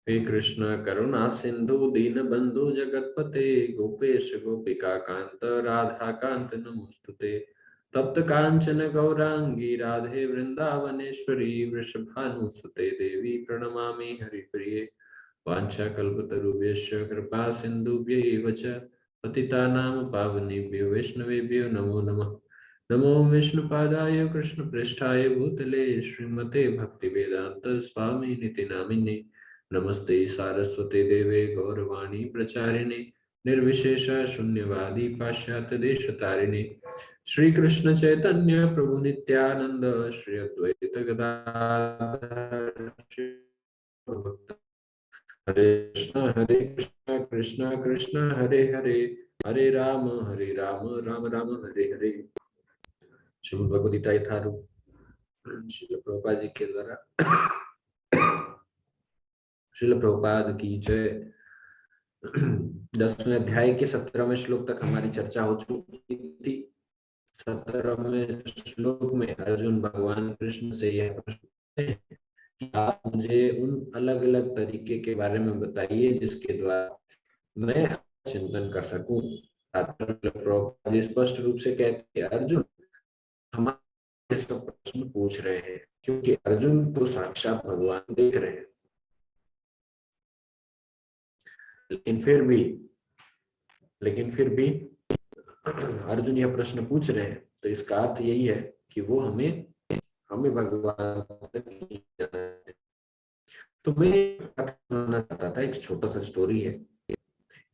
हे कृष्ण करुणा सिंधु दीनबंधु जगतपते गोपेश गोपिका कांत राधा कांत नमोस्तुते। तप्त कांचन गौरांगी राधे वृंदावनेश्वरी वृषभानुसुते देवी प्रणमामि हरिप्रिये। वाञ्छाकल्पतरुभ्यश्च कृपा सिन्धुभ्यैव च पतितानां पावनेभ्यो वैष्णवेभ्यो नमो नमः। नमो विष्णुपादाय कृष्णप्रेष्ठाय भूतले श्रीमते भक्तिवेदांत स्वामी निति नामिने। नमस्ते सारस्वते देवे गौरवाणी प्रचारिणे निर्विशेष शून्यवादी पाश्चात्य देश तारिणे। श्री कृष्ण चैतन्य प्रभु नित्यानंद श्री अद्वैत गदाधर श्री हरे कृष्ण कृष्ण कृष्ण हरे हरे हरे राम राम राम हरे हरे। श्रीमद् भगवद गीता यथारूप श्रील प्रभुपाद जी के द्वारा श्रील प्रभुपाद की जय। 10वें अध्याय के 17वें श्लोक तक हमारी चर्चा हो चुकी थी। 17वें श्लोक में अर्जुन भगवान कृष्ण से यह प्रश्न है कि आप मुझे उन अलग अलग तरीके के बारे में बताइए जिसके द्वारा मैं चिंतन कर सकूं। प्रभुपाद स्पष्ट रूप से कहते हैं अर्जुन हमारे सब प्रश्न पूछ रहे हैं क्योंकि अर्जुन तो साक्षात भगवान देख रहे हैं, लेकिन फिर भी अर्जुन यह प्रश्न पूछ रहे हैं तो इसका अर्थ यही है कि वो हमें भगवान तक ले जाना है। तो मैं बताना चाहता था, एक छोटा सा स्टोरी है।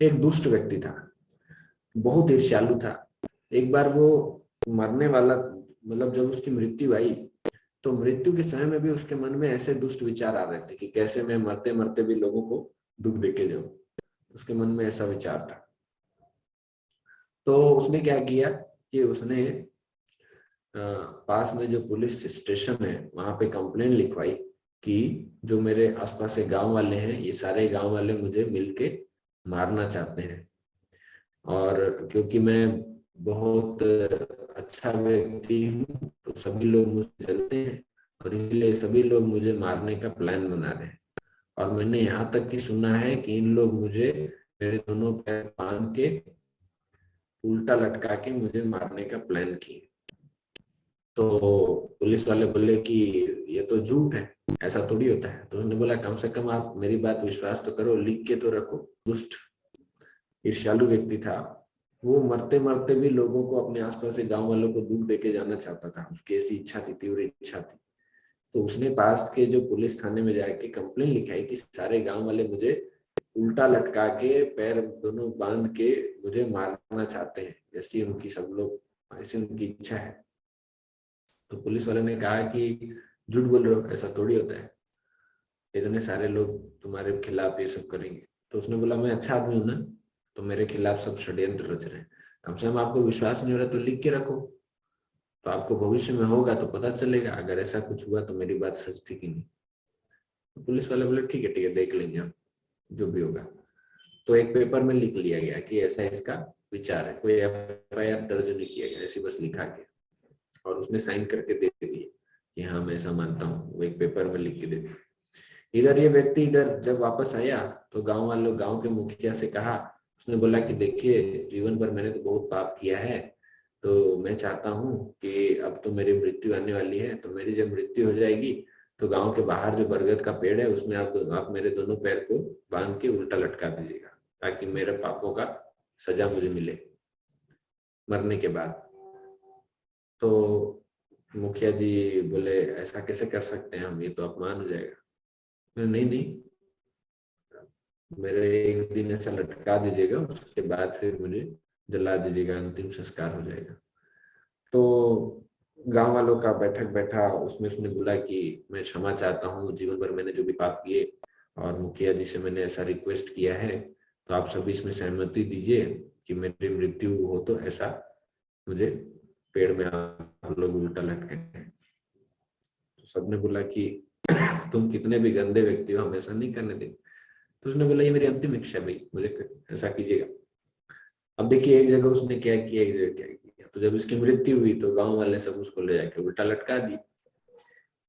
एक दुष्ट व्यक्ति था, बहुत ईर्ष्यालु था। एक बार वो मरने वाला, मतलब जब उसकी मृत्यु आई तो मृत्यु के समय में भी उसके मन में ऐसे दुष्ट विचार आ रहे थे कि कैसे मैं मरते मरते भी लोगों को दुख देके जाऊं। उसके मन में ऐसा विचार था। तो उसने क्या किया कि उसने पास में जो पुलिस स्टेशन है वहां पे कंप्लेन लिखवाई कि जो मेरे आसपास के गांव वाले हैं, ये सारे गांव वाले मुझे मिलके मारना चाहते हैं। और क्योंकि मैं बहुत अच्छा व्यक्ति हूँ तो सभी लोग मुझे जानते हैं और इसलिए सभी लोग मुझे मारने का प्लान बना रहे हैं। और मैंने यहाँ तक कि सुना है कि इन लोग मुझे मेरे दोनों पैर बांध के उल्टा लटका के मुझे मारने का प्लान किए। तो पुलिस वाले बोले कि ये तो झूठ है, ऐसा थोड़ी होता है। तो उसने बोला कम से कम आप मेरी बात विश्वास तो करो, लिख के तो रखो। दुष्ट ईर्ष्यालु व्यक्ति था, वो मरते मरते भी लोगों को, अपने आसपास के गांव वालों को दुख देके जाना चाहता था। उसकी ऐसी इच्छा थी, तीव्र इच्छा थी। तो उसने पास के जो पुलिस थाने में जाके कंप्लेन लिखाई कि सारे गांव वाले मुझे उल्टा लटका के पैर दोनों बांध के मुझे मारना चाहते हैं, जैसी उनकी सब लोग, ऐसी उनकी इच्छा है। तो पुलिस वाले ने कहा कि झूठ बोल रहे हो, ऐसा थोड़ी होता है, इतने सारे लोग तुम्हारे खिलाफ ये सब करेंगे। तो उसने बोला मैं अच्छा आदमी हूं ना, तो मेरे खिलाफ सब षड्यंत्र रच रहे हैं। कम से कम आपको विश्वास नहीं हो रहा तो लिख के रखो, तो आपको भविष्य में होगा तो पता चलेगा अगर ऐसा कुछ हुआ तो मेरी बात सच थी कि नहीं। तो पुलिस वाले बोले ठीक है देख लेंगे हम, जो भी होगा। तो एक पेपर में लिख लिया गया कि ऐसा इसका विचार है। कोई FIR दर्ज नहीं किया गया, ऐसे बस लिखा गया और उसने साइन करके दे दिए कि हाँ मैं ऐसा मानता हूँ। वो एक पेपर में लिख के दे दिया। इधर ये व्यक्ति इधर जब वापस आया तो गांव के मुखिया से कहा, उसने बोला कि देखिए जीवन भर मैंने तो बहुत पाप किया है, तो मैं चाहता हूँ कि अब तो मेरी मृत्यु आने वाली है, तो मेरी जब मृत्यु हो जाएगी तो गांव के बाहर जो बरगद का पेड़ है उसमें आप मेरे दोनों पैर को बांध के उल्टा लटका दीजिएगा ताकि मेरे पापों का सजा मुझे मिले मरने के बाद। तो मुखिया जी बोले ऐसा कैसे कर सकते हैं हम, ये तो अपमान हो जाएगा। नहीं नहीं, मेरे एक दिन ऐसा लटका दीजिएगा, उसके बाद फिर मुझे जला दीजिएगा, अंतिम संस्कार हो जाएगा। तो गांव वालों का बैठक बैठा, उसमें उसने बोला कि मैं क्षमा चाहता हूँ, जीवन भर मैंने जो भी पाप किए और मुखिया जी से मैंने ऐसा रिक्वेस्ट किया है, तो आप सभी इसमें सहमति दीजिए कि मेरी मृत्यु हो तो ऐसा मुझे पेड़ में आप लोग उल्टा लटके। तो सबने बोला कि तुम कितने भी गंदे व्यक्ति हो, हम ऐसा नहीं करने देंगे। तो उसने बोला ये मेरी अंतिम इच्छा है भाई, मुझे ऐसा कीजिएगा। अब देखिए एक जगह उसने क्या किया, एक जगह क्या किया। तो जब इसकी मृत्यु हुई तो गांव वाले सब उसको ले जाके उल्टा लटका दी।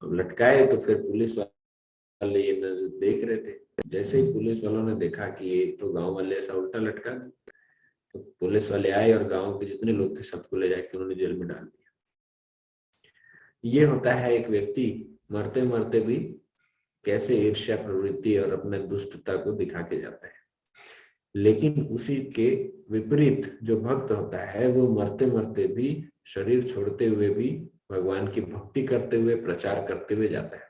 अब लटकाए तो फिर पुलिस वाले ये नजर देख रहे थे। जैसे ही पुलिस वालों ने देखा कि ये तो गांव वाले ऐसा उल्टा लटका दिया, तो पुलिस वाले आए और गांव के जितने लोग थे सबको ले जाके उन्होंने जेल में डाल दिया। ये होता है एक व्यक्ति मरते मरते भी कैसे ईर्ष्या प्रवृत्ति और अपने दुष्टता को दिखा के जाता है। लेकिन उसी के विपरीत जो भक्त होता है वो मरते मरते भी, शरीर छोड़ते हुए भी भगवान की भक्ति करते हुए, प्रचार करते हुए जाता है।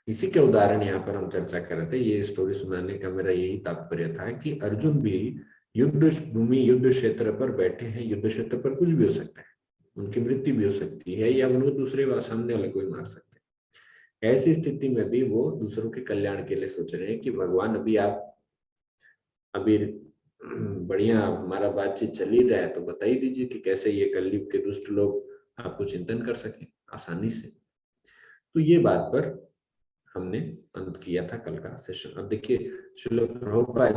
इसी के उदाहरण यहाँ पर हम चर्चा कर रहे थे। ये स्टोरी सुनाने का मेरा यही तात्पर्य था कि अर्जुन भी युद्ध भूमि, युद्ध क्षेत्र पर बैठे हैं। युद्ध क्षेत्र पर कुछ भी हो सकता है, उनकी मृत्यु भी हो सकती है या उनको दूसरे सामने वाले कोई मार सकते हैं। ऐसी स्थिति में भी वो दूसरों के कल्याण के लिए सोच रहे हैं कि भगवान अभी बढ़िया हमारा बातचीत चल ही रहा है, तो बता ही दीजिए कि कैसे ये कलयुग के दुष्ट लोग आपको चिंतन कर सके आसानी से। तो ये बात पर हमने अंत किया था कल का सेशन। अब देखिए, श्रील प्रभुपाद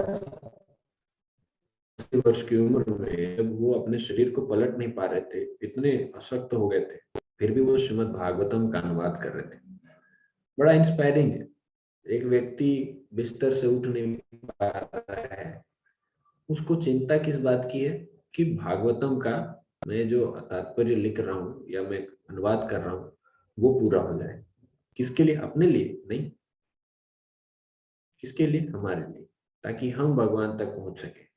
80 वर्ष की उम्र में जब वो अपने शरीर को पलट नहीं पा रहे थे, इतने अशक्त हो गए थे, फिर भी वो श्रीमद् भागवतम का अनुवाद कर रहे थे। बड़ा इंस्पायरिंग है। एक व्यक्ति बिस्तर से उठ नहीं पा रहा है, उसको चिंता किस बात की है कि भागवतम का मैं जो तात्पर्य लिख रहा हूँ या मैं अनुवाद कर रहा हूँ वो पूरा हो जाए। किसके लिए? अपने लिए नहीं। किसके लिए? हमारे लिए, ताकि हम भगवान तक पहुंच सके।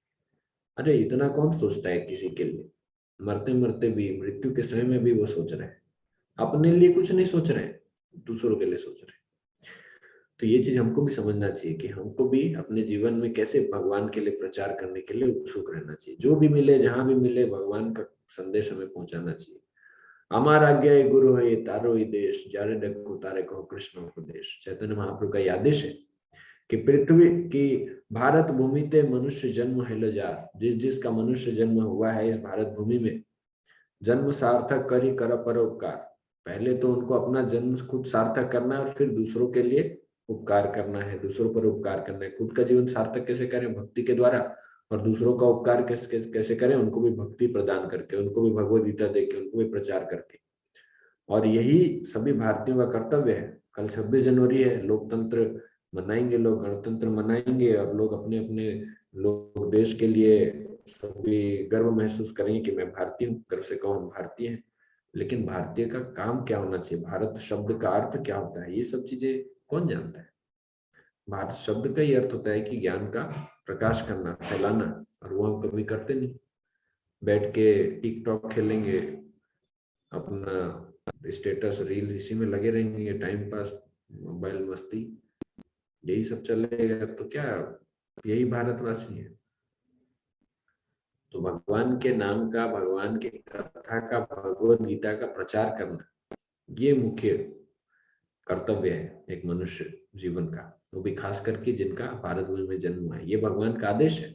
अरे इतना कौन सोचता है किसी के लिए? मरते मरते भी, मृत्यु के समय में भी वो सोच रहे हैं। अपने लिए कुछ नहीं सोच रहे हैं, दूसरों के लिए सोच रहे हैं। तो ये चीज हमको भी समझना चाहिए कि हमको भी अपने जीवन में कैसे भगवान के लिए प्रचार करने के लिए उत्सुक रहना चाहिए। जो भी मिले, जहां भी मिले, भगवान का संदेश हमें पहुंचाना चाहिए। हमारा आज्ञा है गुरु है तारो ही देश, जारे डको तारे कहो कृष्ण उपदेश। चैतन्य महाप्रभु का यह आदेश है कि पृथ्वी की भारत भूमि ते मनुष्य जन्म है जार। जिस जिसका मनुष्य जन्म हुआ है इस भारत भूमि में, जन्म सार्थक करी कर परोपकार। पहले तो उनको अपना जन्म खुद सार्थक करना है और फिर दूसरों के लिए उपकार करना है, दूसरों पर उपकार करना है। खुद का जीवन सार्थक कैसे करें? भक्ति के द्वारा। और दूसरों का उपकार कैसे कैसे करें? उनको भी भक्ति प्रदान करके, उनको भी भगवद गीता देके, उनको भी प्रचार करके। और यही सभी भारतीयों का कर्तव्य है। कल 26 जनवरी है, लोकतंत्र मनाएंगे लोग, गणतंत्र मनाएंगे और लोग अपने अपने लोग देश के लिए सभी गर्व महसूस करेंगे कि मैं भारतीय हूँ, गर्व से कहो हम भारतीय हैं। लेकिन भारतीय का काम क्या होना चाहिए, भारत शब्द का अर्थ क्या होता है, ये सब चीजें कौन जानता है? भारत शब्द का ही अर्थ होता है कि ज्ञान का प्रकाश करना, फैलाना, और वो हम कभी करते नहीं। बैठ के टिकटॉक खेलेंगे, अपना स्टेटस रील इसी में लगे रहेंगे, टाइम पास, मोबाइल मस्ती, यही सब चलेगा तो क्या यही भारतवासी है? तो भगवान के नाम का, भगवान की कथा का, भगवद गीता का प्रचार करना, ये मुख्य कर्तव्य है एक मनुष्य जीवन का, वो भी खास करके जिनका भारत भूमि में जन्म हुआ है। ये भगवान का आदेश है।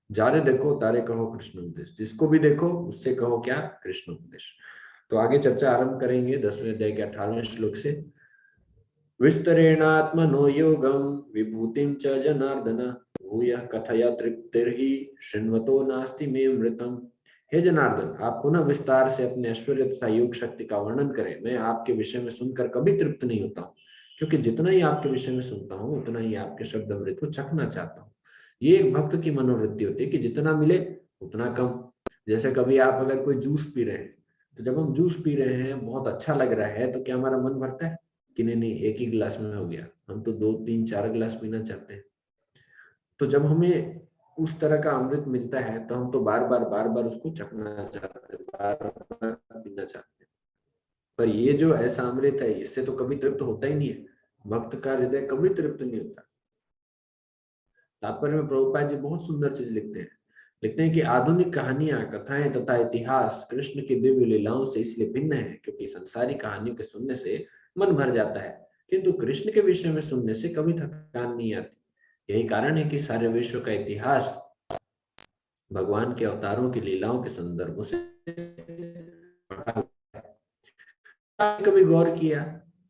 जारे देखो तारे कहो कृष्ण उपदेश। जिसको भी देखो उससे कहो क्या? कृष्ण उपदेश। तो आगे चर्चा आरंभ करेंगे 10वें अध्याय के 18वें श्लोक से। विस्तरेणात्मनो योगम विभूतिं च जनार्दन भूयः कथय तृप्तिर्हि शृण्वतो नास्ति मे मृतम। हे जनार्दन, आप पुनः विस्तार से अपने ऐश्वर्य तथा योग शक्ति का वर्णन करें। मैं आपके विषय में सुनकर कभी तृप्त नहीं होता हूँ, क्योंकि जितना ही आपके विषय में सुनता हूँ उतना ही आपके शब्द अमृत को चखना चाहता हूँ। ये एक भक्त की मनोवृत्ति होती है कि जितना मिले उतना कम। जैसे कभी आप अगर कोई जूस पी रहे हैं, तो जब हम जूस पी रहे हैं, बहुत अच्छा लग रहा है, तो क्या हमारा मन भरता है कि नहीं नहीं एक ही गिलास में हो गया? हम तो 2 3 4 गिलास पीना चाहते हैं। तो जब हमें उस तरह का अमृत मिलता है तो हम तो बार बार उसको चखना चाहते हैं, बार बार पीना चाहते हैं। पर ये जो ऐसा अमृत है, इससे तो कभी तृप्त होता ही नहीं है। भक्त का हृदय कभी तृप्त नहीं होता। तात्पर्य में प्रभुपाद जी बहुत सुंदर चीज लिखते हैं। लिखते हैं कि आधुनिक कहानियां, कथाएं तथा इतिहास कृष्ण की दिव्य लीलाओं से इसलिए भिन्न है क्योंकि संसारी कहानियों के सुनने से मन भर जाता है, किंतु कृष्ण के विषय में सुनने से कभी थकान नहीं आती। यही कारण है कि सारे विश्व का इतिहास भगवान के अवतारों की लीलाओं के संदर्भों से पढ़ा हुआ है। आपने कभी गौर किया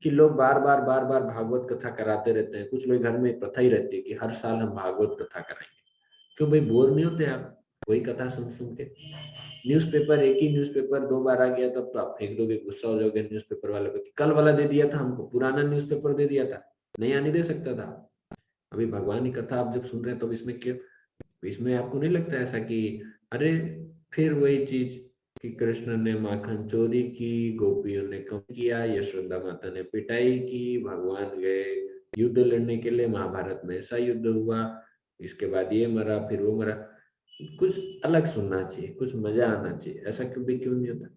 कि लोग बार बार भागवत कथा कराते रहते हैं? कुछ लोग घर में प्रथा ही रहती है कि हर साल हम भागवत कथा कराएंगे। क्यों भाई, बोर नहीं होते आप? वही कथा सुन सुन के। न्यूज़पेपर, एक ही न्यूज़पेपर 2 बार आ गया तब तो आप फेंक दोगे, गुस्सा हो जाओगे न्यूज़पेपर वाले पे, कल वाला दे दिया था हमको, पुराना न्यूज़पेपर दे दिया था, नया नहीं दे सकता था। अभी भगवान की कथा आप जब सुन रहे हैं तो इसमें क्यों, इसमें आपको नहीं लगता ऐसा कि अरे फिर वही चीज कि कृष्ण ने माखन चोरी की, गोपियों ने कम किया, यशोदा माता ने पिटाई की, भगवान गए युद्ध लड़ने के लिए, महाभारत में ऐसा युद्ध हुआ, इसके बाद ये मरा फिर वो मरा। कुछ अलग सुनना चाहिए, कुछ मजा आना चाहिए, ऐसा क्यों भी क्यों नहीं होता?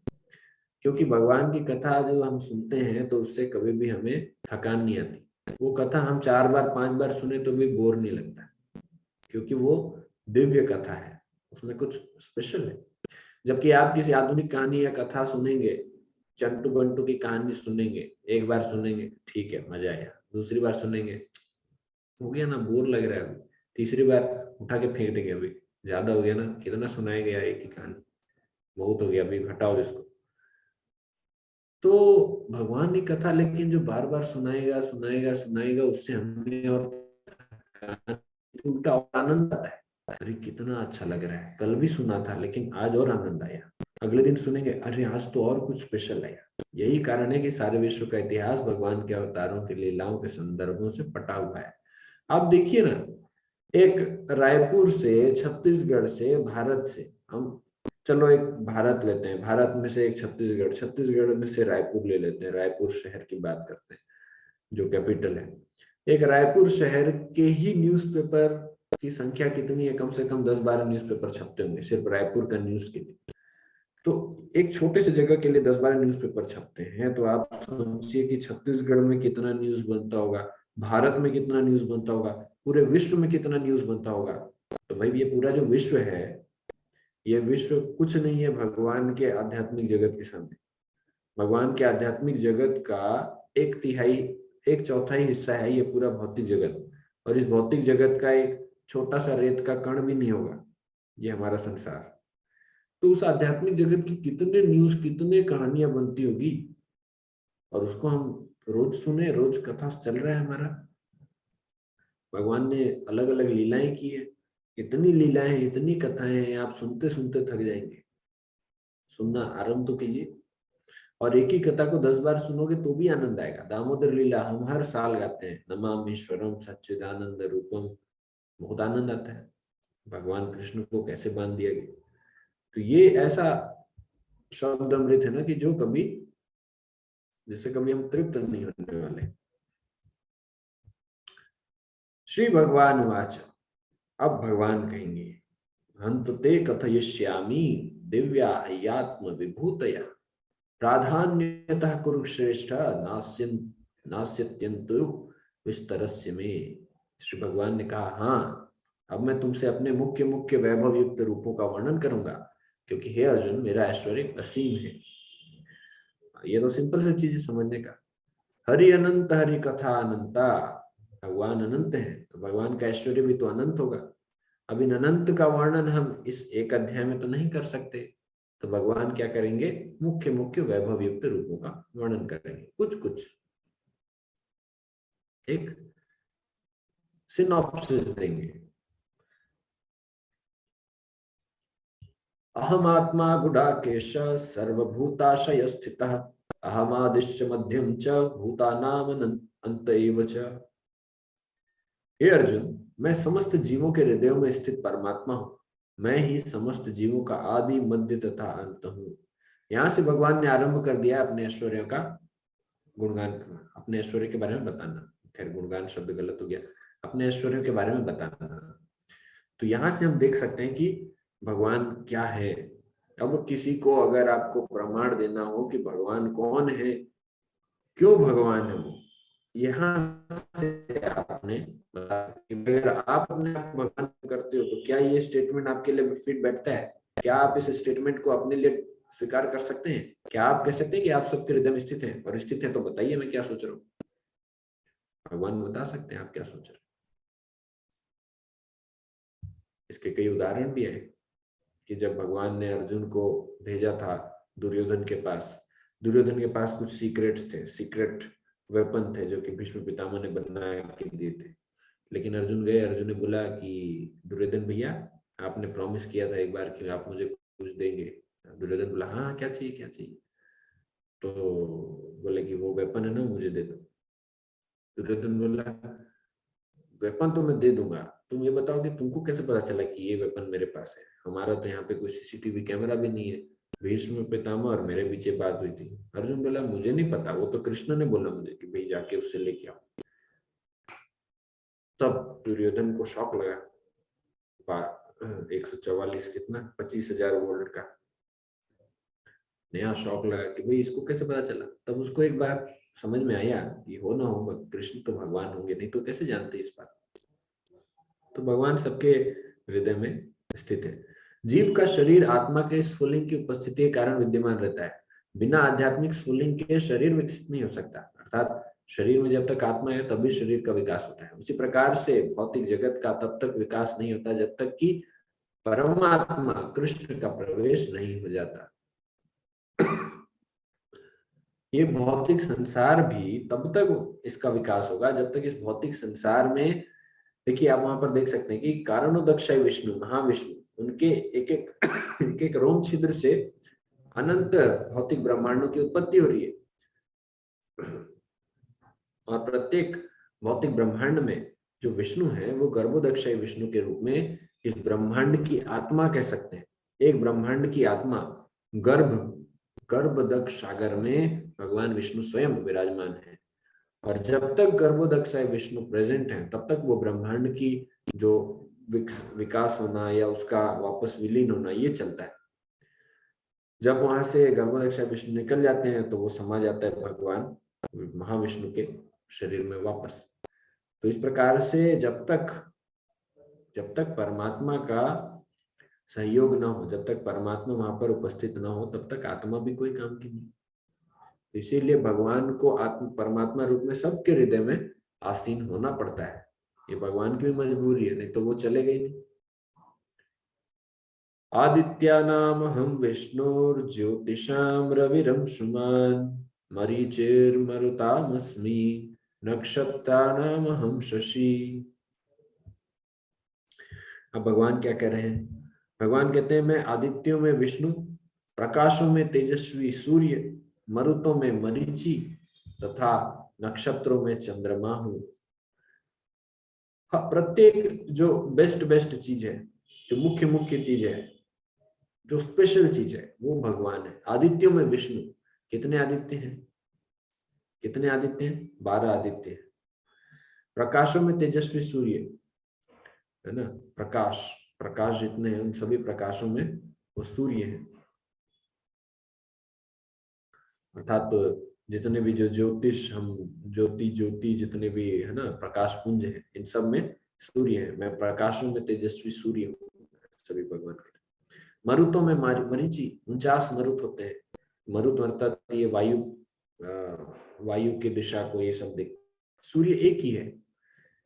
क्योंकि भगवान की कथा जो हम सुनते हैं तो उससे कभी भी हमें थकान नहीं आती। वो कथा हम 4 बार 5 बार सुने तो भी बोर नहीं लगता, क्योंकि वो दिव्य कथा है, उसमें कुछ स्पेशल है। जबकि आप किसी आधुनिक कहानी या कथा सुनेंगे, चंटू बंटू की कहानी सुनेंगे, एक बार सुनेंगे ठीक है मजा आया, दूसरी बार सुनेंगे हो गया ना, बोर लग रहा है अभी, तीसरी बार उठा के फेंक देंगे, अभी ज्यादा हो गया ना, कितना सुनाया गया एक ही कहानी, बहुत हो गया, अभी हटाओ इसको। तो भगवान की कथा लेकिन जो बार बार सुनाएगा सुनाएगा सुनाएगा, उससे हमें और उल्टा और आनंद आता है। अरे कितना अच्छा लग रहा है, कल भी सुना था लेकिन आज और आनंद आया, अगले दिन सुनेंगे अरे आज तो और कुछ स्पेशल आया। यही कारण है कि सारे विश्व का इतिहास भगवान के अवतारों की लीलाओं के संदर्भों से पटा हुआ है। आप देखिए ना, एक रायपुर से, छत्तीसगढ़ से, भारत से, हम चलो एक भारत लेते हैं, भारत में से एक छत्तीसगढ़, छत्तीसगढ़ में से रायपुर ले लेते हैं, रायपुर शहर की बात करते हैं जो कैपिटल है। एक रायपुर शहर के ही न्यूज़पेपर की संख्या कितनी है? कम से कम 10-12 न्यूज़पेपर छपते होंगे सिर्फ रायपुर का न्यूज के लिए। तो एक छोटे से जगह के लिए 10-12 न्यूज़पेपर छपते हैं, तो आप सोचिए कि छत्तीसगढ़ में कितना न्यूज बनता होगा, भारत में कितना न्यूज बनता होगा, पूरे विश्व में कितना न्यूज बनता होगा। तो भाई ये पूरा जो विश्व है, ये विश्व कुछ नहीं है भगवान के आध्यात्मिक जगत के सामने। भगवान के आध्यात्मिक जगत का 1/3, 1/4 हिस्सा है ये पूरा भौतिक जगत, और इस भौतिक जगत का एक छोटा सा रेत का कण भी नहीं होगा ये हमारा संसार। तो उस आध्यात्मिक जगत की कितने न्यूज, कितने कहानियां बनती होगी, और उसको हम रोज सुने, रोज कथा चल रहा है हमारा। भगवान ने अलग अलग लीलाएं की है, इतनी लीलाएं, इतनी कथाएं हैं, आप सुनते सुनते थक जाएंगे। सुनना आरंभ तो कीजिए, और एक ही कथा को 10 बार सुनोगे तो भी आनंद आएगा। दामोदर लीला हम हर साल गाते हैं, नमामीश्वरम सच्चिदानंद रूपम, बहुत आनंद आता है, भगवान कृष्ण को कैसे बांध दिया गया। तो ये ऐसा शब्द अमृत है ना कि जो कभी, जिससे कभी हम तृप्त नहीं होने वाले। श्री भगवान वाच, अब भगवान कहेंगे, हंत ते कथयिष्यामि दिव्या हयात्म विभूतया प्राधान्यतः कुरुश्रेष्ठ नास्यन नास्यत्यंतु विस्तरस्य में। श्री भगवान ने कहा, हाँ अब मैं तुमसे अपने मुख्य मुख्य वैभव युक्त रूपों का वर्णन करूंगा, क्योंकि हे अर्जुन मेरा ऐश्वर्य असीम है। ये तो सिंपल सी चीज है समझने का। हरि अनंत हरि कथा अनंता, भगवान अनंत है तो भगवान का ऐश्वर्य भी तो अनंत होगा। अब इन अनंत का वर्णन हम इस एक अध्याय में तो नहीं कर सकते, तो भगवान क्या करेंगे, मुख्य मुख्य वैभव युक्त रूपों का वर्णन करेंगे, कुछ कुछ एक सिनॉप्सिस देंगे। अहम आत्मा गुडाकेश सर्वभूताशय स्थितः अहमादिश्च मध्यम च भूतानाम अंत एव च। हे अर्जुन, मैं समस्त जीवों के हृदयों में स्थित परमात्मा हूँ, मैं ही समस्त जीवों का आदि मध्य तथा अंत हूँ। यहाँ से भगवान ने आरंभ कर दिया अपने ऐश्वर्य का गुणगान करना, अपने ऐश्वर्य के बारे में बताना। खैर गुणगान शब्द गलत हो गया, अपने ऐश्वर्य के बारे में बताना। तो यहाँ से हम देख सकते हैं कि भगवान क्या है। अब किसी को अगर आपको प्रमाण देना हो कि भगवान कौन है, क्यों भगवान है वो, यहाँ से आपने अगर आप अपने आप को भगवान करते हो तो क्या ये स्टेटमेंट आपके लिए फिट बैठता है? क्या आप इस स्टेटमेंट को अपने लिए स्वीकार कर सकते हैं? क्या आप कह सकते हैं कि आप सबके हृदय में स्थित हैं? और स्थित है तो बताइए मैं क्या सोच रहा हूँ। भगवान बता सकते हैं आप क्या सोच रहे हैं। इसके कई उदाहरण भी है कि जब भगवान ने अर्जुन को भेजा था दुर्योधन के पास, दुर्योधन के पास कुछ सीक्रेट्स थे, सीक्रेट वेपन थे जो कि भीष्म पितामह ने बना के दिए थे। लेकिन अर्जुन गए, अर्जुन ने बोला कि दुर्योधन भैया आपने प्रॉमिस किया था एक बार कि आप मुझे कुछ देंगे। दुर्योधन बोला हाँ क्या चाहिए क्या चाहिए। तो बोले कि वो वेपन है ना मुझे दे दो। दुर्योधन बोला वेपन तो मैं दे दूंगा, तुम ये बताओ कि तुमको कैसे पता चला कि ये वेपन मेरे पास है, हमारा तो यहाँ पे कोई सीसीटीवी कैमरा भी नहीं है। भीष्म पितामह और मेरे पीछे बात हुई थी। अर्जुन बोला मुझे नहीं पता, वो तो कृष्ण ने बोला मुझे कि भाई जाके उससे लेके आओ। तब दुर्योधन को शौक लगा। 144 कितना 25,000 वोल्ट का नया शौक लगा कि भाई इसको कैसे पता चला। तब उसको एक बार समझ में आया कि हो ना हो कृष्ण तो भगवान होंगे, नहीं तो कैसे जानते इस बात। तो भगवान सबके हृदय में स्थित है। जीव का शरीर आत्मा के स्फुलिंग की उपस्थिति के कारण विद्यमान रहता है। बिना आध्यात्मिक स्फुलिंग के शरीर विकसित नहीं हो सकता। अर्थात शरीर में जब तक आत्मा है तभी शरीर का विकास होता है। उसी प्रकार से भौतिक जगत का तब तक विकास नहीं होता जब तक कि परमात्मा कृष्ण का प्रवेश नहीं हो जाता। ये भौतिक संसार भी तब तक इसका विकास होगा जब तक इस भौतिक संसार में, देखिए आप वहां पर देख सकते हैं कि कारणोदक्षाय विष्णु महाविष्णु उनके एक एक एक एक रोम छिद्र से अनंत भौतिक ब्रह्मांडों की उत्पत्ति हो रही है। और प्रत्येक भौतिक ब्रह्मांड में जो विष्णु है वो गर्भोदक्षाय विष्णु के रूप में इस ब्रह्मांड की आत्मा कह सकते हैं। एक ब्रह्मांड की आत्मा गर्भ गर्भदक्ष सागर में भगवान विष्णु स्वयं विराजमान है। और जब तक गर्भोदक्षाय विष्णु प्रेजेंट है तब तक वो ब्रह्मांड की जो विकास होना या उसका वापस विलीन होना ये चलता है। जब वहां से गर्भोदक्षाय विष्णु निकल जाते हैं तो वो समा जाता है भगवान महाविष्णु के शरीर में वापस। तो इस प्रकार से जब तक परमात्मा का सहयोग ना हो, जब तक परमात्मा वहां पर उपस्थित ना हो तब तक आत्मा भी कोई काम की नहीं। इसीलिए भगवान को आत्म परमात्मा रूप में सबके हृदय में आसीन होना पड़ता है। ये भगवान की भी मजबूरी है, नहीं तो वो चलेगा ही नहीं। आदित्यानाम हम विष्णुर्ज्योतिषाम रविरंशुमान् मरीचिर्मरुतामस्मि नक्षत्राणाम हम शशि। अब भगवान क्या कह रहे हैं? भगवान कहते हैं मैं आदित्यों में विष्णु, प्रकाशों में तेजस्वी सूर्य, मरुतों में मरीचि तथा नक्षत्रों में चंद्रमा हूं। हाँ, प्रत्येक जो बेस्ट बेस्ट चीज है, जो मुख्य मुख्य चीज है, जो स्पेशल चीज है वो भगवान है। आदित्यों में विष्णु, कितने आदित्य हैं? कितने आदित्य हैं? 12 आदित्य हैं। प्रकाशों में तेजस्वी सूर्य है ना, प्रकाश प्रकाश जितने हैं उन सभी प्रकाशों में वो सूर्य है। अर्थात तो जितने भी जो ज्योतिष हम ज्योति ज्योति जितने भी है ना प्रकाश पुंज है इन सब में सूर्य है। मैं प्रकाशों में तेजस्वी सूर्य हूँ, सभी भगवान के। मरुतों में मरीचि 49 मरुत होते हैं। मरुत अर्थात ये वायु की दिशा को ये सब देख। सूर्य एक ही है,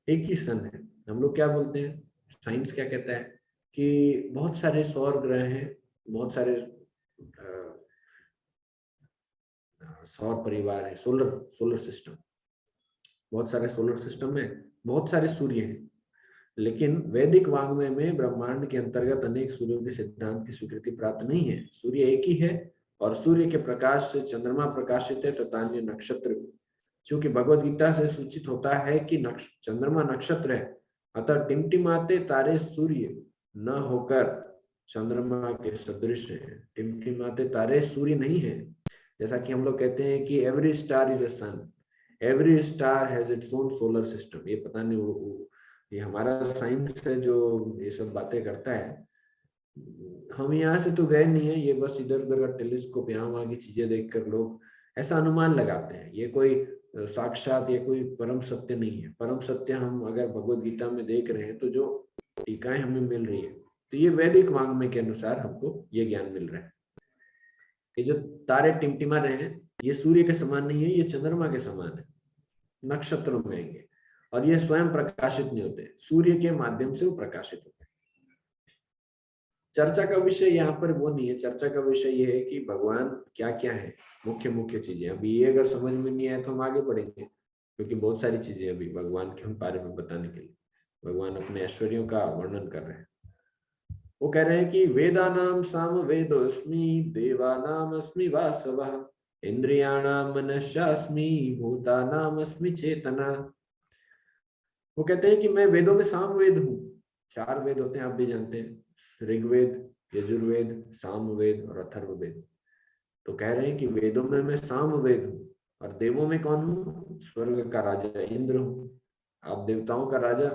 एक ही सन है। हम लोग क्या बोलते हैं, साइंस क्या कहता है कि बहुत सारे सौर ग्रह हैं, बहुत सारे सौर परिवार है, सोलर सोलर सिस्टम, बहुत सारे सोलर सिस्टम में बहुत सारे सूर्य हैं। लेकिन वैदिक वाङ्मय में ब्रह्मांड के अंतर्गत अनेक सूर्यों के सिद्धांत की स्वीकृति प्राप्त नहीं है। सूर्य एक ही है और सूर्य के प्रकाश से चंद्रमा प्रकाशित है तथा अन्य नक्षत्र। क्योंकि भगवद गीता से सूचित होता है कि चंद्रमा नक्षत्र है, अतः टिमटिमाते तारे सूर्य न होकर चंद्रमा के सदृश है। टिमटिमाते तारे सूर्य नहीं है। जैसा कि हम लोग कहते हैं कि every star is a sun, every star has its own solar system. ये पता नहीं ये हमारा साइंस है जो ये सब बातें करता है। हम यहाँ से तो गए नहीं है, ये बस इधर उधर का टेलीस्कोप यहाँ वहाँ की चीजें देखकर लोग ऐसा अनुमान लगाते हैं। ये कोई साक्षात ये कोई परम सत्य नहीं है। परम सत्य हम अगर भगवत गीता में देख रहे हैं तो जो टीकाएं हमें मिल रही है तो ये वैदिक वाङ्मय के अनुसार हमको ये ज्ञान मिल रहा है कि जो तारे टिमटिमा रहे हैं ये सूर्य के समान नहीं है, ये चंद्रमा के समान है, नक्षत्रों में आएंगे और ये स्वयं प्रकाशित नहीं होते, सूर्य के माध्यम से वो प्रकाशित होते हैं। चर्चा का विषय यहाँ पर वो नहीं है। चर्चा का विषय ये है कि भगवान क्या क्या है, मुख्य मुख्य चीजें। अभी ये अगर समझ में नहीं आए तो हम आगे बढ़ेंगे, क्योंकि बहुत सारी चीजें अभी भगवान के बारे में बताने के लिए भगवान अपने ऐश्वर्यों का वर्णन कर रहे हैं। वो कह रहे हैं कि वेदानाम साम वेदोस्मि देवानाम अस्मि वासवः इंद्रियाणाम मनश्चास्मि भूतानाम अस्मि चेतना। वो कहते हैं कि मैं वेदों में सामवेद हूँ। 4 वेद होते हैं, आप भी जानते हैं, ऋग्वेद, यजुर्वेद, सामवेद और अथर्ववेद। तो कह रहे हैं कि वेदों में मैं सामवेद हूँ और देवों में कौन हूँ? स्वर्ग का राजा इंद्र हूँ। आप देवताओं का राजा,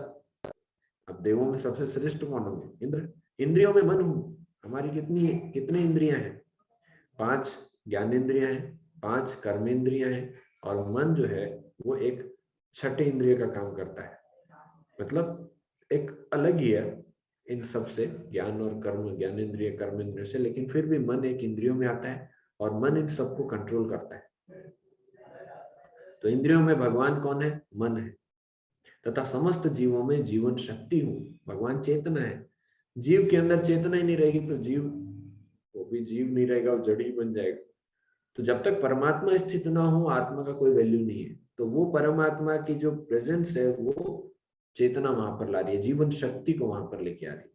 अब देवों में सबसे श्रेष्ठ कौन होंगे? इंद्र। इंद्रियों में मन हूँ। हमारी कितनी इंद्रियां हैं? 5 ज्ञानेंद्रियां हैं, 5 कर्मेंद्रियां हैं और मन जो है वो एक छठे इंद्रिय का काम करता है। मतलब एक अलग ही है इन सब से, ज्ञान और कर्म, ज्ञानेंद्रिय कर्मेंद्रिय से, लेकिन फिर भी मन एक इंद्रियों में आता है और मन इन सबको कंट्रोल करता है। तो इंद्रियों में भगवान कौन है? मन है। तथा समस्त जीवों में जीवन शक्ति हूँ। भगवान चेतना है। जीव के अंदर चेतना ही नहीं रहेगी तो जीव, वो भी जीव नहीं रहेगा, वो जड़ ही बन जाएगा। तो जब तक परमात्मा स्थित ना हो, आत्मा का कोई वैल्यू नहीं है। तो वो परमात्मा की जो प्रेजेंस है वो चेतना वहां पर ला रही है, जीवन शक्ति को वहां पर लेके आ रही है।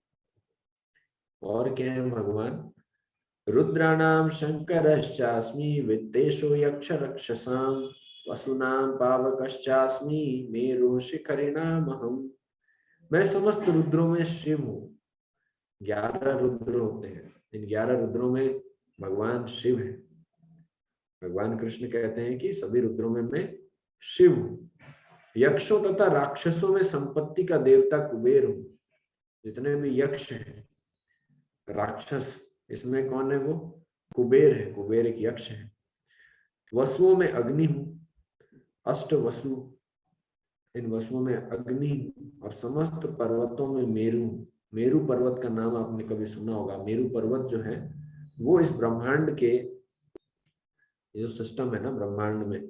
और क्या है भगवान? रुद्राणाम शंकरश्चास्मि वित्तेषु यक्ष रक्षसाम वसुनाम पावकश्चास्मि मेरु शिखरिणाम अहम्। मैं समस्त रुद्रों में शिव हूँ। 11 रुद्र होते हैं, इन 11 रुद्रों में भगवान शिव है। भगवान कृष्ण कहते हैं कि सभी रुद्रों में मैं शिव हूँ। यक्षों तथा राक्षसों में संपत्ति का देवता कुबेर हूँ। जितने भी यक्ष हैं, राक्षस, इसमें कौन है? वो कुबेर है। कुबेर एक यक्ष है। वसुओं में अग्नि हूँ, 8 वसु, इन वसुओं में अग्नि और समस्त पर्वतों में मेरु। मेरु पर्वत का नाम आपने कभी सुना होगा। मेरु पर्वत जो है वो इस ब्रह्मांड के, जो सिस्टम है ना ब्रह्मांड में,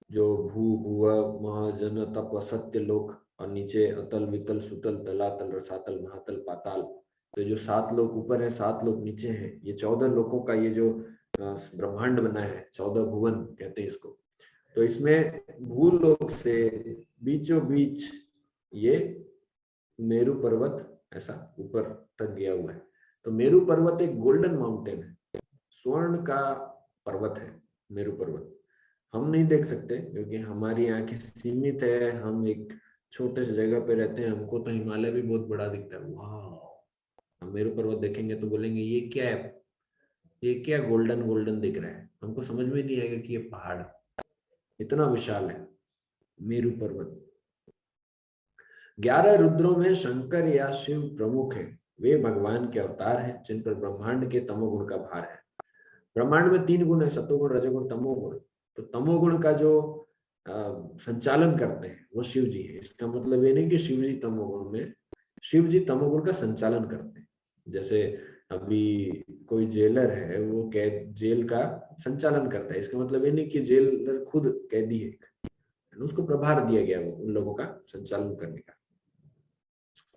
जो भू भुव मह जन तप सत्य लोक और नीचे अतल वितल सुतल तलातल रसातल महातल पाताल, तो जो 7 लोक ऊपर है 7 लोक नीचे हैं, ये 14 लोकों का ये जो ब्रह्मांड बना है, 14 भुवन कहते हैं इसको। तो इसमें भूलोक से बीचों बीच ये मेरु पर्वत ऐसा ऊपर तक गया हुआ है। तो मेरु पर्वत एक गोल्डन माउंटेन है, स्वर्ण का पर्वत है मेरु पर्वत। हम नहीं देख सकते क्योंकि हमारी आंखें सीमित है, हम एक छोटे से जगह पे रहते हैं। हमको तो हिमालय भी बहुत बड़ा दिखता है, वाह। हम मेरु पर्वत देखेंगे तो बोलेंगे ये क्या है, ये क्या गोल्डन गोल्डन दिख रहा है। हमको समझ में नहीं आएगा कि ये पहाड़ इतना विशाल है मेरु पर्वत। 11 रुद्रों में शंकर या शिव प्रमुख है। वे भगवान के अवतार हैं जिन पर ब्रह्मांड के तमोगुण का भार है। ब्रह्मांड में 3 गुण है, सतोगुण रजोगुण तमोगुण। तो तमोगुण का जो संचालन करते हैं वो शिव जी है। इसका मतलब ये नहीं कि शिव जी तमोगुण में, शिव जी तमोगुण का संचालन करते हैं। जैसे अभी कोई जेलर है, वो कैद जेल का संचालन करता है, इसका मतलब ये नहीं कि जेलर खुद कैदी है, उसको प्रभार दिया गया वो उन लोगों का संचालन करने का।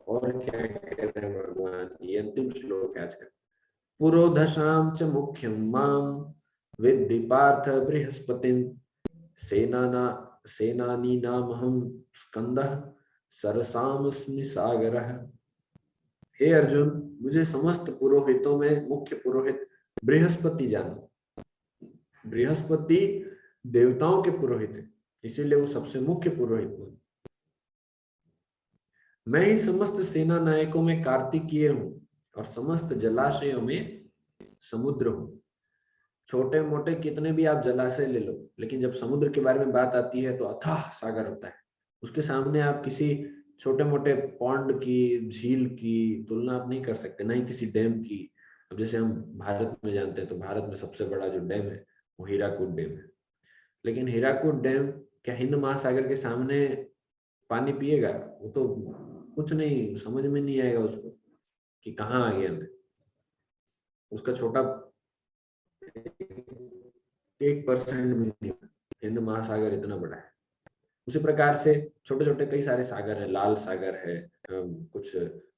और क्या कह रहे हैं भगवान? ये अंतिम श्लोक है आज का। पुरोधशाम च मुख्यम माम विद्धि पार्थ बृहस्पतिम सेनाना सेनानी नामहम स्कंदः सरसामस्मि सागरः। हे अर्जुन, मुझे समस्त पुरोहितों में मुख्य पुरोहित बृहस्पति जानो। बृहस्पति देवताओं के पुरोहित है, इसीलिए वो सबसे मुख्य पुरोहित हुए। मैं ही समस्त सेना नायकों में कार्तिकीय हूँ और समस्त जलाशयों में समुद्र हूँ। छोटे मोटे कितने भी आप जलाशय ले लो, लेकिन जब समुद्र के बारे में बात आती है तो अथाह सागर होता है। उसके सामने आप किसी छोटे मोटे पॉन्ड की, झील की तुलना आप नहीं कर सकते, ना ही किसी डैम की। अब जैसे हम भारत में जानते हैं तो भारत में सबसे बड़ा जो डैम है वो हीराकुद डैम है। लेकिन हीराकुद डैम क्या हिंद महासागर के सामने पानी पिएगा? वो तो कुछ नहीं, समझ में नहीं आएगा उसको कि कहाँ आ गया मैं। उसका छोटा 1% भी नहीं। हिंद महासागर इतना बड़ा है। उसी प्रकार से छोटे छोटे कई सारे सागर है, लाल सागर है, कुछ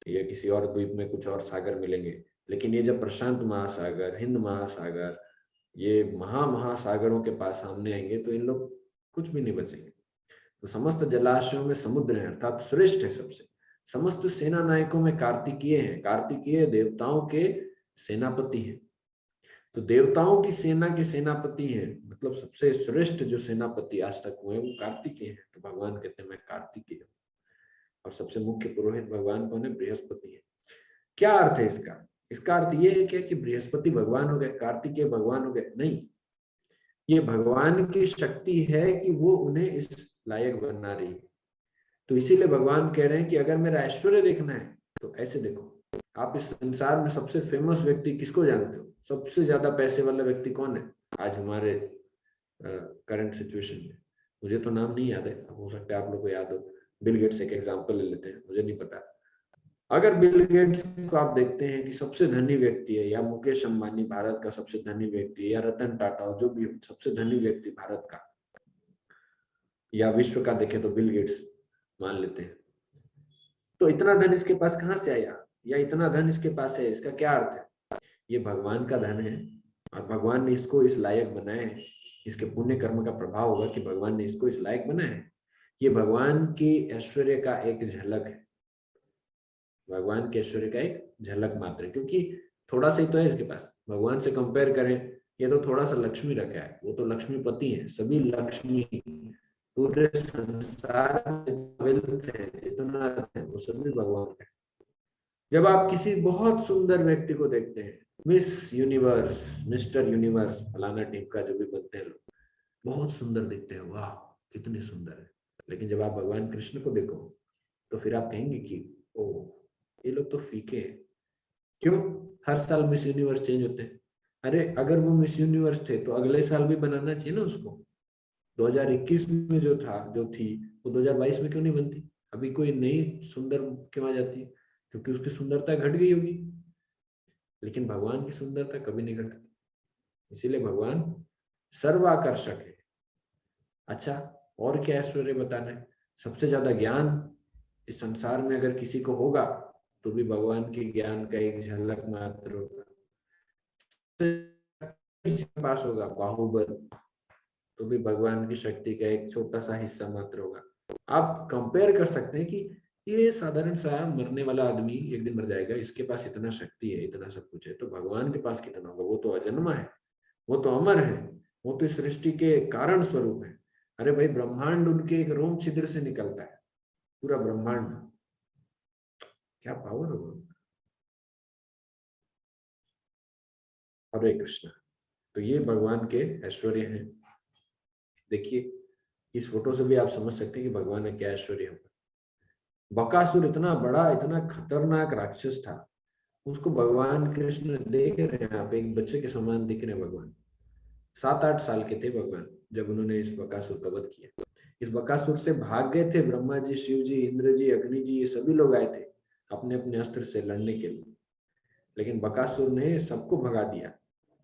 ये किसी और द्वीप में कुछ और सागर मिलेंगे। लेकिन ये जब प्रशांत महासागर, हिंद महासागर, ये महासागरों के पास सामने आएंगे तो इन लोग कुछ भी नहीं बचेंगे। तो समस्त जलाशयों में समुद्र है, अर्थात श्रेष्ठ है सबसे। समस्त सेना नायकों में कार्तिकेय है। कार्तिकेय देवताओं के सेनापति हैं। तो देवताओं की सेना के सेनापति हैं, मतलब सबसे श्रेष्ठ जो सेनापति आज तक हुए वो कार्तिकेय हैं। तो भगवान कहते हैं मैं कार्तिकेय हूँ। और सबसे मुख्य पुरोहित भगवान कौन है? बृहस्पति है। क्या अर्थ है इसका? इसका अर्थ ये है क्या कि बृहस्पति भगवान हो गए, कार्तिकेय भगवान हो गए? नहीं, ये भगवान की शक्ति है कि वो उन्हें इस लायक बना रही है। तो इसीलिए भगवान कह रहे हैं कि अगर मेरा ऐश्वर्य देखना है तो ऐसे देखो। आप इस संसार में सबसे फेमस व्यक्ति किसको जानते हो? सबसे ज्यादा पैसे वाला व्यक्ति कौन है आज हमारे करंट सिचुएशन में? मुझे तो नाम नहीं याद है, हो सकता है आप लोग को याद हो। बिल गेट्स एक एग्जांपल ले लेते हैं, मुझे नहीं पता। अगर बिल गेट्स को आप देखते हैं कि सबसे धनी व्यक्ति है, या मुकेश अंबानी भारत का सबसे धनी व्यक्ति है, या रतन टाटा जो भी सबसे धनी व्यक्ति भारत का या विश्व का देखें तो बिल गेट्स मान लेते हैं, तो इतना धन इसके पास कहां से आया, या इतना धन इसके पास है, इसका क्या अर्थ है? ये भगवान का धन है और भगवान ने इसको इस लायक बनाया है। इसके पुण्य कर्म का प्रभाव होगा कि भगवान ने इसको इस लायक बनाया है। ये भगवान की ऐश्वर्य का एक झलक है, भगवान के ऐश्वर्य का एक झलक मात्र है, क्योंकि थोड़ा सा ही तो है इसके पास। भगवान से कंपेयर करें, ये तो थोड़ा सा लक्ष्मी रखा है, वो तो लक्ष्मीपति है। सभी लक्ष्मी पूरे संसार है जितना है वो सभी भगवान है। जब आप किसी बहुत सुंदर व्यक्ति को देखते हैं, मिस यूनिवर्स, मिस्टर यूनिवर्स फलाना टीम का जो भी बनते हैं लोग, बहुत सुंदर दिखते हैं, वाह कितने सुंदर है। लेकिन जब आप भगवान कृष्ण को देखो तो फिर आप कहेंगे कि ओ ये लोग तो फीके हैं। क्यों? हर साल मिस यूनिवर्स चेंज होते हैं। अरे अगर वो मिस यूनिवर्स थे तो अगले साल भी बनाना चाहिए ना उसको। 2021 में जो थी वो 2022 में क्यों नहीं बनती? अभी कोई नई सुंदर क्यों आ जाती है? क्योंकि उसकी सुंदरता घट गई होगी। लेकिन भगवान की सुंदरता कभी नहीं घटती, इसीलिए भगवान सर्वाकर्षक है। अच्छा, और क्या ऐश्वर्य बताना है? सबसे ज्यादा ज्ञान इस संसार में अगर किसी को होगा तो भी भगवान के ज्ञान का एक झलक मात्र होगा। किसी के पास होगा बाहुबल तो भी भगवान की शक्ति का एक छोटा सा हिस्सा मात्र होगा। आप कंपेयर कर सकते हैं कि ये साधारण सा मरने वाला आदमी एक दिन मर जाएगा, इसके पास इतना शक्ति है, इतना सब कुछ है, तो भगवान के पास कितना होगा? वो तो अजन्मा है, वो तो अमर है, वो तो सृष्टि के कारण स्वरूप है। अरे भाई, ब्रह्मांड उनके एक रोम छिद्र से निकलता है, पूरा ब्रह्मांड। क्या पावर होगा। हरे कृष्णा। तो ये भगवान के ऐश्वर्य हैं। देखिए इस फोटो से भी आप समझ सकते हैं कि भगवान ने क्या ऐश्वर्य होगा। बकासुर इतना बड़ा, इतना खतरनाक राक्षस था, उसको भगवान कृष्ण देख रहे हैं, आप एक बच्चे के समान दिख रहे हैं। भगवान 7-8 साल के थे भगवान जब उन्होंने इस बकासुर का वध किया। इस बकासुर से भाग गए थे ब्रह्मा जी, शिव जी, इंद्र जी, अग्नि जी, ये सभी लोग आए थे अपने अपने अस्त्र से लड़ने के लिए, लेकिन बकासुर ने सबको भगा दिया।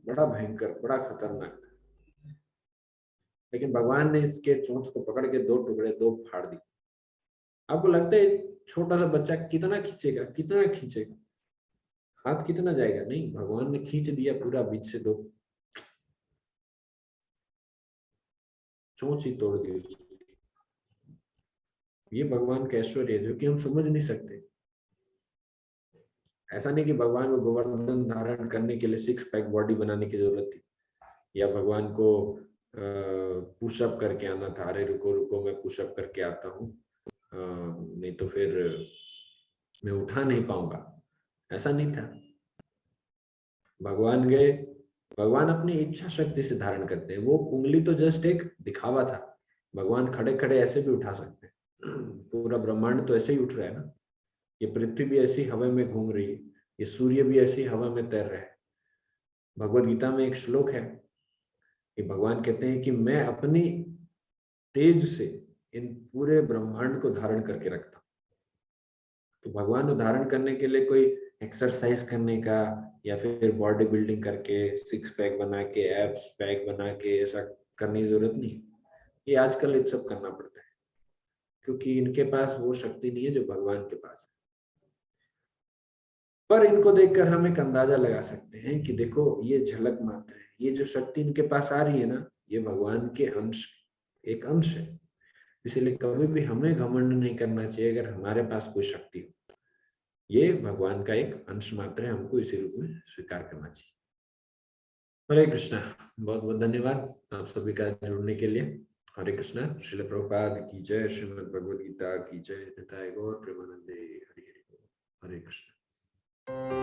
बड़ा भयंकर, बड़ा खतरनाक था। लेकिन भगवान ने इसके चोंच को पकड़ के दो टुकड़े, दो फाड़ दिए। आपको लगता है छोटा सा बच्चा कितना खींचेगा, कितना खींचेगा, हाथ कितना जाएगा? नहीं, भगवान ने खींच दिया पूरा, बीच से दो चोंच ही तोड़ दी उसकी। ये भगवान का ऐश्वर्य है जो कि हम समझ नहीं सकते। ऐसा नहीं कि भगवान को गोवर्धन धारण करने के लिए 6 पैक बॉडी बनाने की जरूरत थी, या भगवान को पुशअप करके आना था। अरे रुको रुको, मैं पुशअप करके आता हूँ, नहीं तो फिर मैं उठा नहीं पाऊंगा। ऐसा नहीं था। भगवान गए, भगवान अपनी इच्छा शक्ति से धारण करते हैं। वो उंगली तो जस्ट एक दिखावा था। भगवान खड़े खड़े ऐसे भी उठा सकते हैं। पूरा ब्रह्मांड तो ऐसे ही उठ रहा है ना। ये पृथ्वी भी ऐसी हवा में घूम रही है, ये सूर्य भी ऐसी हवा में तैर रहा है। भगवद गीता में एक श्लोक है कि भगवान कहते हैं कि मैं अपनी तेज से इन पूरे ब्रह्मांड को धारण करके रखता हूं। तो भगवान को धारण करने के लिए कोई एक्सरसाइज करने का या फिर बॉडी बिल्डिंग करके 6 पैक बना के, एब्स पैक बना के ऐसा करने की जरूरत नहीं। ये आजकल ये सब करना पड़ता है क्योंकि इनके पास वो शक्ति नहीं है जो भगवान के पास है। पर इनको देखकर हम एक अंदाजा लगा सकते हैं कि देखो ये झलक मात्र है। ये जो शक्ति इनके पास आ रही है ना, ये भगवान के अंश, एक अंश है। इसीलिए कभी भी हमें घमंड नहीं करना चाहिए अगर हमारे पास कोई शक्ति हो। ये भगवान का एक अंश मात्र है, हमको इसी रूप में स्वीकार करना चाहिए। हरे कृष्णा। बहुत बहुत धन्यवाद आप सभी का जुड़ने के लिए। हरे कृष्णा। श्रील प्रभुपाद की जय। श्रीमद् भगवद गीता की जय। निताय गौर प्रेमानंदे। हरि हरि बोल। हरे कृष्णा।